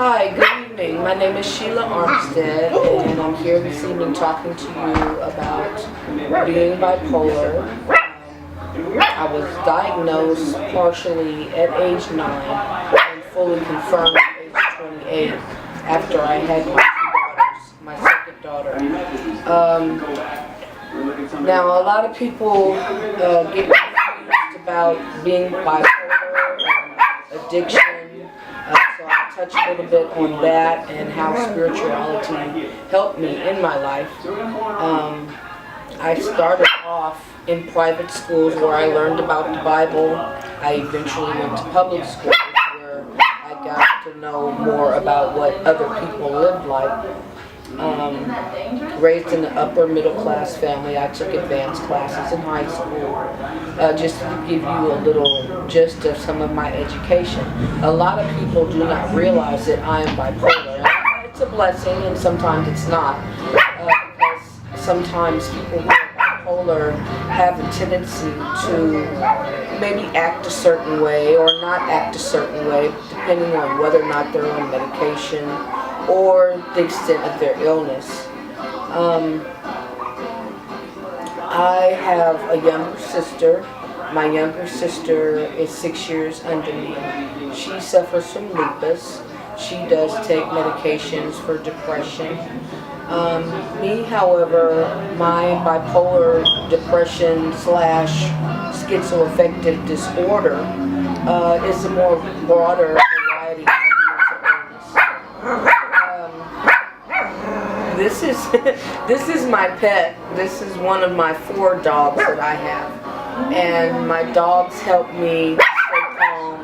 Hi, good evening. My name is Sheila Armstead, and I'm here this evening talking to you about being bipolar. I was diagnosed partially at age 9 and fully confirmed at age 28 after I had my second daughter. Now, a lot of people get confused about being bipolar and addiction. So I'll touch a little bit on that and how spirituality helped me in my life. I started off in private schools where I learned about the Bible. I eventually went to public schools where I got to know more about what other people lived like. Raised in an upper middle class family, I took advanced classes in high school, just to give you a little gist of some of my education. A lot of people do not realize that I am bipolar. It's a blessing and sometimes it's not, because sometimes people who are bipolar have a tendency to maybe act a certain way or not act a certain way, depending on whether or not they're on medication or the extent of their illness. I have a younger sister. My younger sister is 6 years under me. She suffers from lupus. She does take medications for depression. Me, however, my bipolar depression / schizoaffective disorder is a more broader variety of mental illness. This is my pet. This is one of my 4 dogs that I have, and my dogs help me stay calm.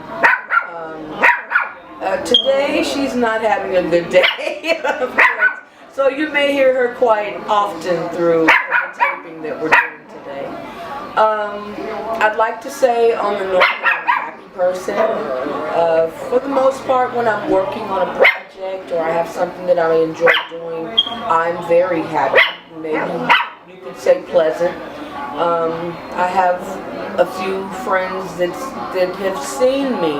Today she's not having a good day, of course, so you may hear her quite often through the taping that we're doing today. I'd like to say on the normal, I'm a happy person. For the most part, when I'm working on a project or I have something that I enjoy doing, I'm very happy. Maybe you could say pleasant. I have a few friends that have seen me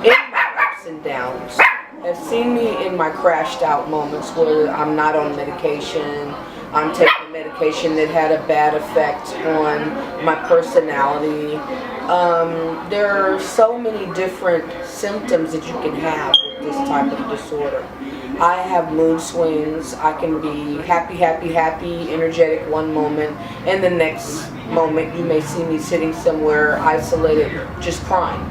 in my ups and downs, have seen me in my crashed out moments where I'm not on medication, I'm taking medication that had a bad effect on my personality. There are so many different symptoms that you can have with this type of disorder. I have mood swings. I can be happy, energetic one moment, and the next moment you may see me sitting somewhere isolated, just crying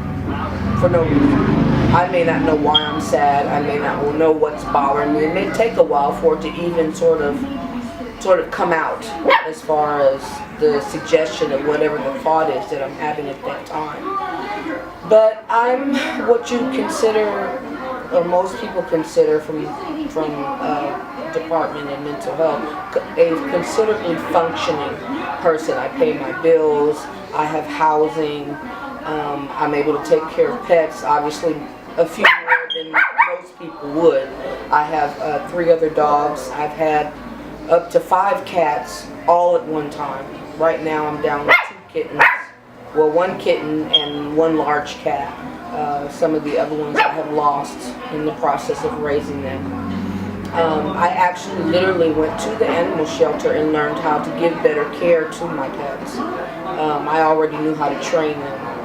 for no reason. I may not know why I'm sad. I may not know what's bothering me. It may take a while for it to even sort of come out as far as the suggestion of whatever the thought is that I'm having at that time. But I'm what you consider, or most people consider from Department of Mental Health, a considerably functioning person. I pay my bills, I have housing, I'm able to take care of pets, obviously a few more than most people would. I have 3 other dogs. I've had up to 5 cats all at one time. Right now I'm down to 2 kittens. Well, 1 kitten and 1 large cat. Some of the other ones I have lost in the process of raising them. I actually literally went to the animal shelter and learned how to give better care to my pets. I already knew how to train them.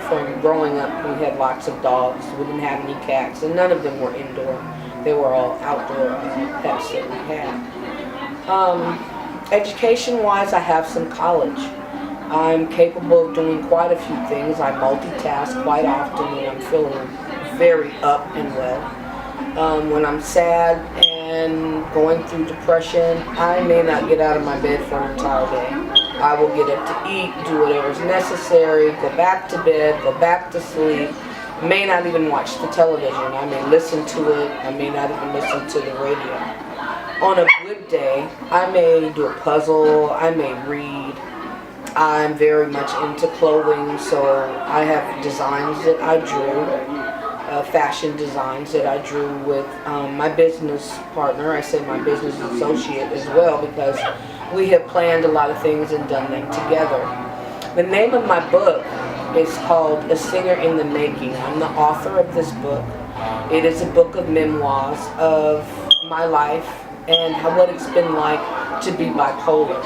From growing up, we had lots of dogs. We didn't have any cats, and none of them were indoor. They were all outdoor pets that we had. Education-wise, I have some college. I'm capable of doing quite a few things. I multitask quite often when I'm feeling very up and well. When I'm sad and going through depression, I may not get out of my bed for an entire day. I will get up to eat, do whatever is necessary, go back to bed, go back to sleep, may not even watch the television. I may listen to it, I may not even listen to the radio. On a good day, I may do a puzzle, I may read. I'm very much into clothing, so I have designs that I drew, fashion designs that I drew with my business partner. I say my business associate as well, because we have planned a lot of things and done them together. The name of my book is called A Singer in the Making. I'm the author of this book. It is a book of memoirs of my life and what it's been like to be bipolar.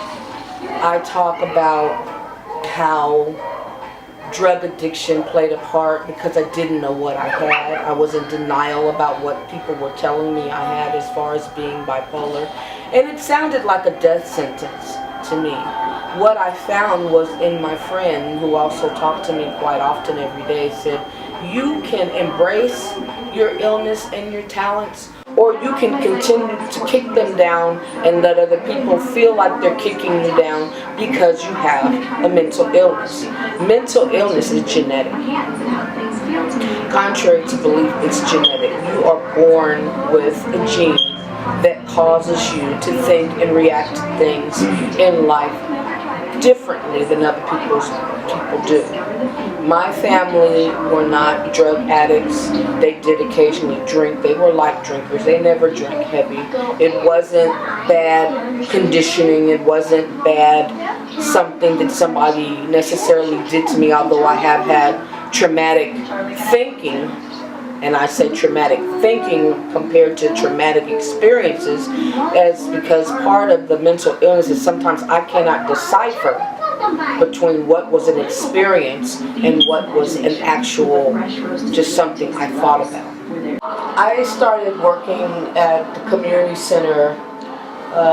I talk about how drug addiction played a part because I didn't know what I had. I was in denial about what people were telling me I had as far as being bipolar. And it sounded like a death sentence to me. What I found was in my friend, who also talked to me quite often every day, said, you can embrace your illness and your talents, or you can continue to kick them down and let other people feel like they're kicking you down because you have a mental illness. Mental illness is genetic. Contrary to belief, it's genetic. You are born with a gene that causes you to think and react to things in life differently than other people do. My family were not drug addicts. They did occasionally drink. They were light drinkers. They never drank heavy. It wasn't bad conditioning. It wasn't bad something that somebody necessarily did to me, although I have had traumatic thinking. And I say traumatic thinking compared to traumatic experiences, as because part of the mental illness is sometimes I cannot decipher between what was an experience and what was an actual, just something I thought about. I started working at the community center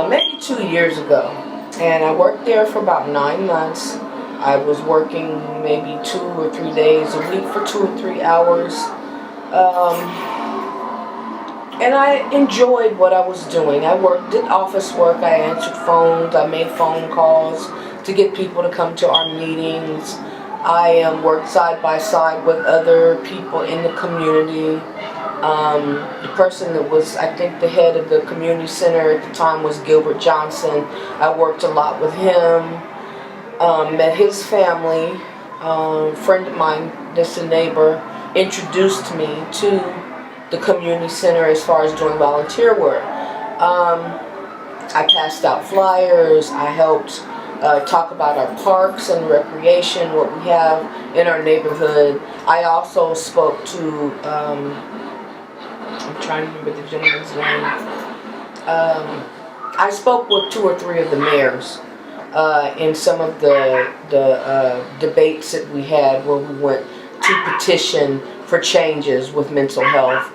maybe 2 years ago, and I worked there for about 9 months. I was working maybe 2 or 3 days a week for 2 or 3 hours. And I enjoyed what I was doing. I did office work, I answered phones, I made phone calls to get people to come to our meetings. I worked side by side with other people in the community. The person that was, I think, the head of the community center at the time was Gilbert Johnson. I worked a lot with him, met his family. A friend of mine, that's a neighbor, introduced me to the community center as far as doing volunteer work. I passed out flyers. I helped talk about our parks and recreation, what we have in our neighborhood. I also spoke to, I'm trying to remember the gentleman's name. I spoke with 2 or 3 of the mayors in some of the debates that we had where we went to petition for changes with mental health.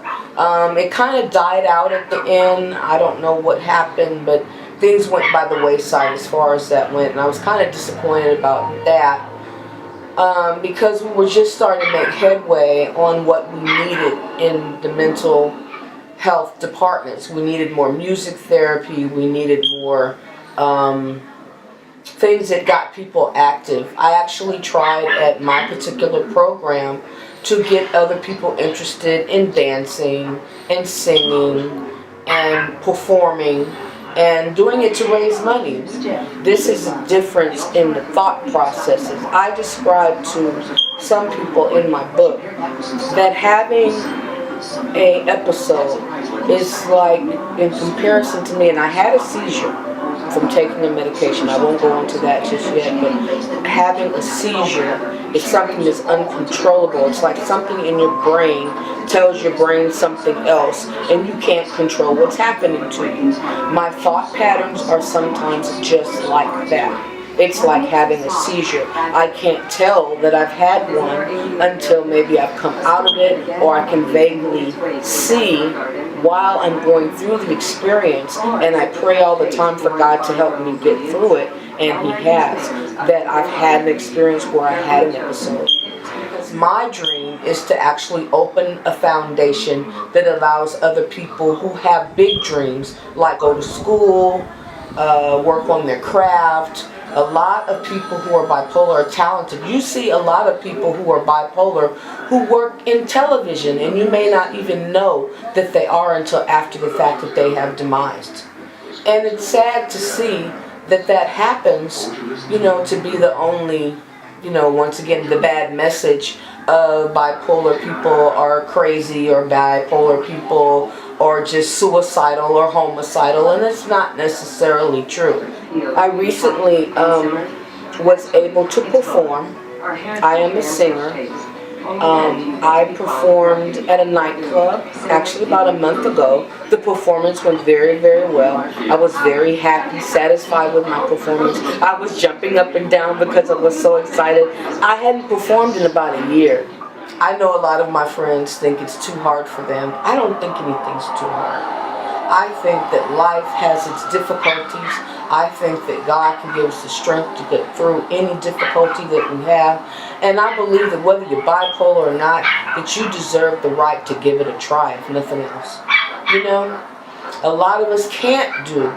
It kind of died out at the end. I don't know what happened, but things went by the wayside as far as that went, and I was kind of disappointed about that because we were just starting to make headway on what we needed in the mental health departments. We needed more music therapy. We needed more things that got people active. I actually tried at my particular program to get other people interested in dancing and singing and performing and doing it to raise money. This is a difference in the thought processes. I describe to some people in my book that having an episode is like, in comparison to me, and I had a seizure from taking the medication. I won't go into that just yet, but having a seizure is something that's uncontrollable. It's like something in your brain tells your brain something else, and you can't control what's happening to you. My thought patterns are sometimes just like that. It's like having a seizure. I can't tell that I've had one until maybe I've come out of it, or I can vaguely see while I'm going through the experience, and I pray all the time for God to help me get through it, and He has, that I've had an experience where I had an episode. My dream is to actually open a foundation that allows other people who have big dreams, like go to school, work on their craft. A lot of people who are bipolar are talented. You see a lot of people who are bipolar who work in television, and you may not even know that they are until after the fact that they have demised. And it's sad to see that that happens, to be the only, once again, the bad message of bipolar people are crazy, or bipolar people are just suicidal or homicidal, and it's not necessarily true. I recently was able to perform. I am a singer. I performed at a nightclub actually about a month ago. The performance went very, very well. I was very happy, satisfied with my performance. I was jumping up and down because I was so excited. I hadn't performed in about a year. I know a lot of my friends think it's too hard for them. I don't think anything's too hard. I think that life has its difficulties. I think that God can give us the strength to get through any difficulty that we have. And I believe that whether you're bipolar or not, that you deserve the right to give it a try, if nothing else. You know, a lot of us can't do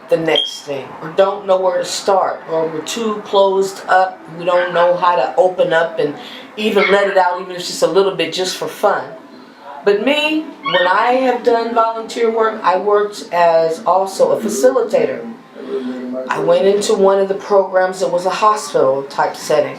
the next thing, or don't know where to start, or we're too closed up. We don't know how to open up and even let it out, even if it's just a little bit, just for fun. But me, when I have done volunteer work, I worked as also a facilitator. I went into one of the programs that was a hospital type setting,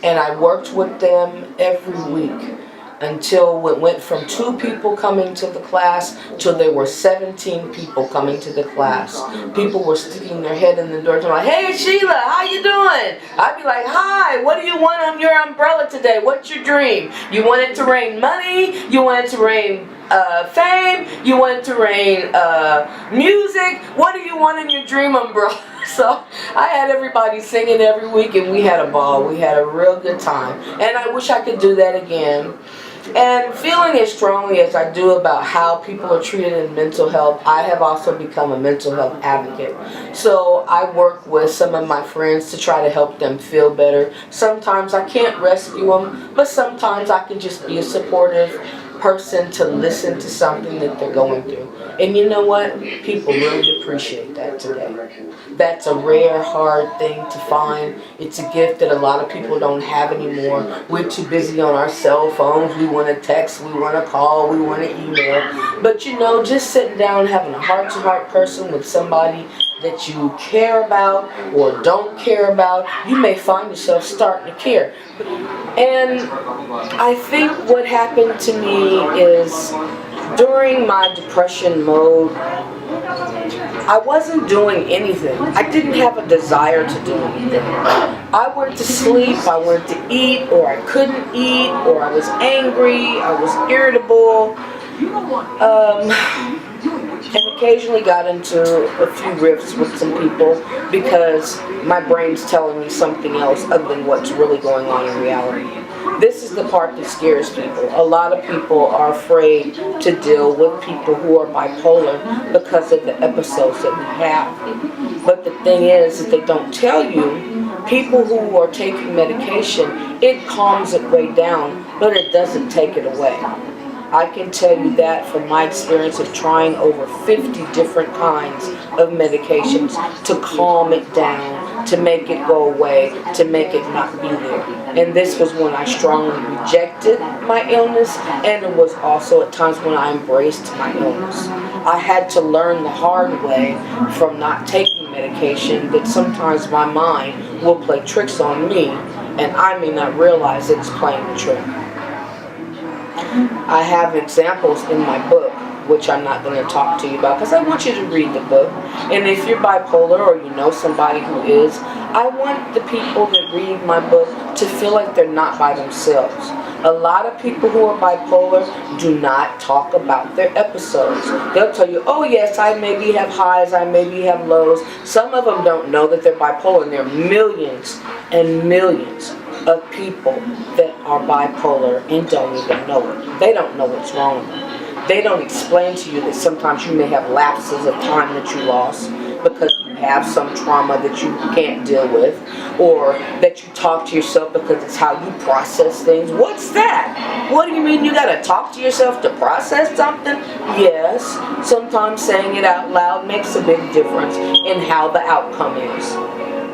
and I worked with them every week until it went from 2 people coming to the class till there were 17 people coming to the class. People were sticking their head in the door and like, "Hey Sheila, how you doing?" I'd be like, "Hi, what do you want on your umbrella today? What's your dream? You want it to rain money? You want it to rain fame? You want it to rain music? What do you want in your dream umbrella?" So I had everybody singing every week, and we had a ball. We had a real good time, and I wish I could do that again. And feeling as strongly as I do about how people are treated in mental health, I have also become a mental health advocate. So I work with some of my friends to try to help them feel better. Sometimes I can't rescue them, but sometimes I can just be a supportive person to listen to something that they're going through. And you know what? People really appreciate that today. That's a rare, hard thing to find. It's a gift that a lot of people don't have anymore. We're too busy on our cell phones. We want to text, we want to call, we want to email. But you know, just sitting down, having a heart-to-heart person with somebody that you care about or don't care about, you may find yourself starting to care. And I think what happened to me is during my depression mode, I wasn't doing anything. I didn't have a desire to do anything. I went to sleep, I went to eat, or I couldn't eat, or I was angry, I was irritable. And occasionally got into a few rifts with some people because my brain's telling me something else other than what's really going on in reality. This is the part that scares people. A lot of people are afraid to deal with people who are bipolar because of the episodes that we have. But the thing is that they don't tell you, people who are taking medication, it calms it way down, but it doesn't take it away. I can tell you that from my experience of trying over 50 different kinds of medications to calm it down, to make it go away, to make it not be there. And this was when I strongly rejected my illness, and it was also at times when I embraced my illness. I had to learn the hard way from not taking medication that sometimes my mind will play tricks on me, and I may not realize it's playing a trick. I have examples in my book, which I'm not going to talk to you about because I want you to read the book. And if you're bipolar or you know somebody who is, I want the people that read my book to feel like they're not by themselves. A lot of people who are bipolar do not talk about their episodes. They'll tell you, "Oh yes, I maybe have highs, I maybe have lows." Some of them don't know that they're bipolar, and there are millions and millions of people that are bipolar and don't even know it. They don't know what's wrong with them. They don't explain to you that sometimes you may have lapses of time that you lost because you have some trauma that you can't deal with, or that you talk to yourself because it's how you process things. What's that? What do you mean you gotta talk to yourself to process something? Yes, sometimes saying it out loud makes a big difference in how the outcome is.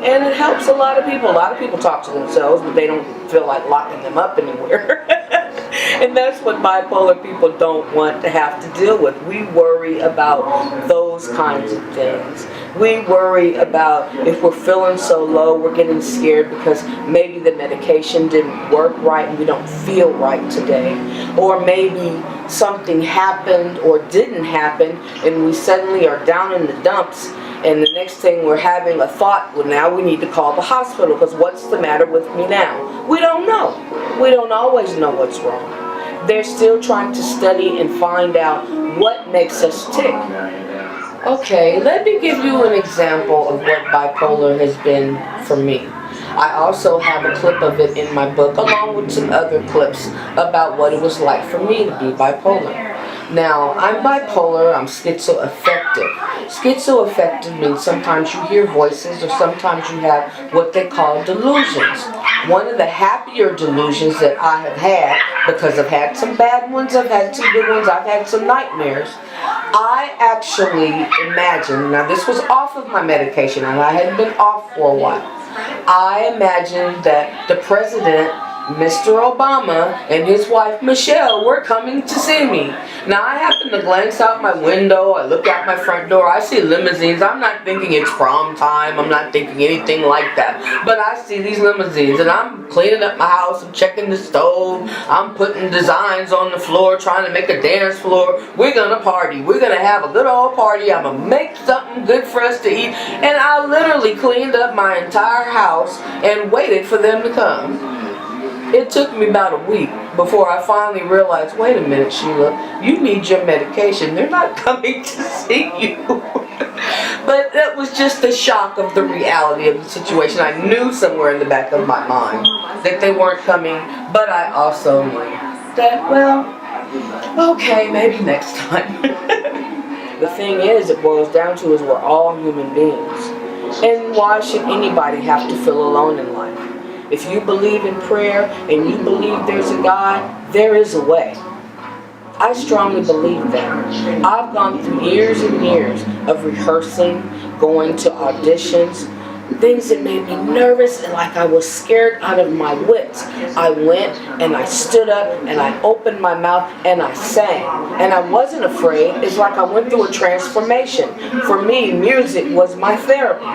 And it helps a lot of people. A lot of people talk to themselves, but they don't feel like locking them up anywhere. And that's what bipolar people don't want to have to deal with. We worry about those kinds of things. We worry about if we're feeling so low, we're getting scared because maybe the medication didn't work right and we don't feel right today. Or maybe something happened or didn't happen and we suddenly are down in the dumps And the next thing we're having a thought, well, now we need to call the hospital because what's the matter with me now? We don't know. We don't always know what's wrong. They're still trying to study and find out what makes us tick. Okay, let me give you an example of what bipolar has been for me. I also have a clip of it in my book, along with some other clips about what it was like for me to be bipolar. Now, I'm bipolar, I'm schizoaffective. Schizoaffective means sometimes you hear voices or sometimes you have what they call delusions. One of the happier delusions that I have had, because I've had some bad ones, I've had some good ones, I've had some nightmares. I actually imagined, now this was off of my medication and I had been off for a while. I imagined that the president, Mr. Obama, and his wife Michelle were coming to see me. Now I happen to glance out my window, I look out my front door, I see limousines. I'm not thinking it's prom time, I'm not thinking anything like that. But I see these limousines and I'm cleaning up my house, I'm checking the stove, I'm putting designs on the floor, trying to make a dance floor. We're gonna party, we're gonna have a good old party, I'm gonna make something good for us to eat. And I literally cleaned up my entire house and waited for them to come. It took me about a week before I finally realized, wait a minute, Sheila, you need your medication. They're not coming to see you. But that was just the shock of the reality of the situation. I knew somewhere in the back of my mind that they weren't coming, but I also knew that, well, okay, maybe next time. The thing is, it boils down to is we're all human beings. And why should anybody have to feel alone in life? If you believe in prayer and you believe there's a God, there is a way. I strongly believe that. I've gone through years and years of rehearsing, going to auditions, things that made me nervous and like I was scared out of my wits. I went and I stood up and I opened my mouth and I sang. And I wasn't afraid. It's like I went through a transformation. For me, music was my therapy.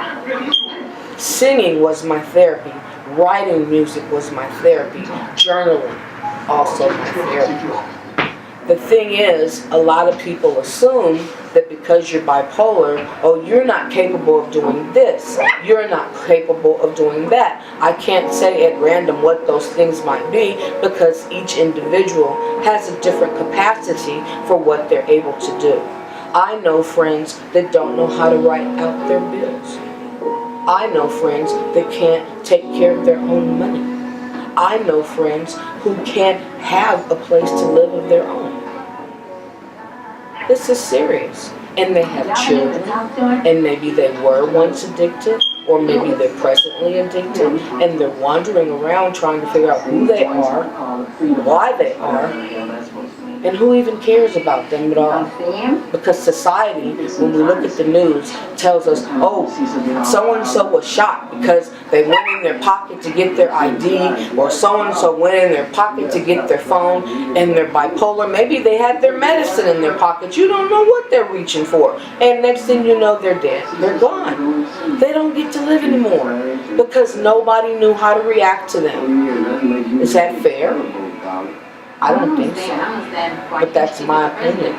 Singing was my therapy. Writing music was my therapy. Journaling, also my therapy. The thing is, a lot of people assume that because you're bipolar, oh, you're not capable of doing this. You're not capable of doing that. I can't say at random what those things might be because each individual has a different capacity for what they're able to do. I know friends that don't know how to write out their bills. I know friends that can't take care of their own money. I know friends who can't have a place to live of their own. This is serious. And they have children, and maybe they were once addicted, or maybe they're presently addicted, and they're wandering around trying to figure out who they are, why they are, and who even cares about them at all. Because society, when we look at the news, tells us, oh, so-and-so was shot because they went in their pocket to get their ID, or so-and-so went in their pocket to get their phone, and they're bipolar. Maybe they had their medicine in their pocket. You don't know what they're reaching for. And next thing you know, they're dead. They're gone. They don't get to live anymore because nobody knew how to react to them. Is that fair? I don't think so, but that's my opinion.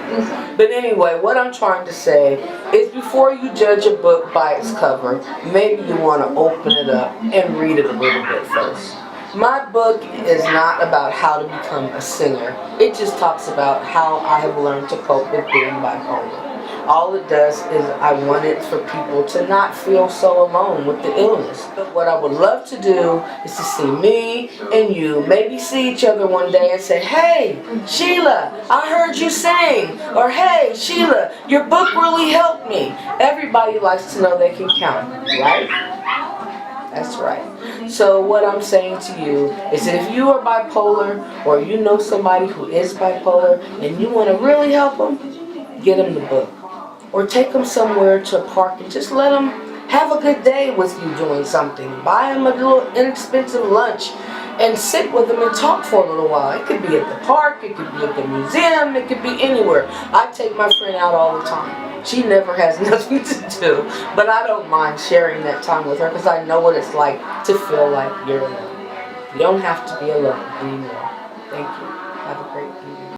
But anyway, what I'm trying to say is before you judge a book by its cover, maybe you want to open it up and read it a little bit first. My book is not about how to become a singer. It just talks about how I have learned to cope with being bipolar. All it does is I want it for people to not feel so alone with the illness. But what I would love to do is to see me and you maybe see each other one day and say, hey, Sheila, I heard you sing. Or hey, Sheila, your book really helped me. Everybody likes to know they can count, right? That's right. So what I'm saying to you is that if you are bipolar or you know somebody who is bipolar and you want to really help them, get them the book. Or take them somewhere to a park and just let them have a good day with you doing something. Buy them a little inexpensive lunch and sit with them and talk for a little while. It could be at the park, it could be at the museum, it could be anywhere. I take my friend out all the time. She never has nothing to do, but I don't mind sharing that time with her because I know what it's like to feel like you're alone. You don't have to be alone anymore. Thank you. Have a great evening.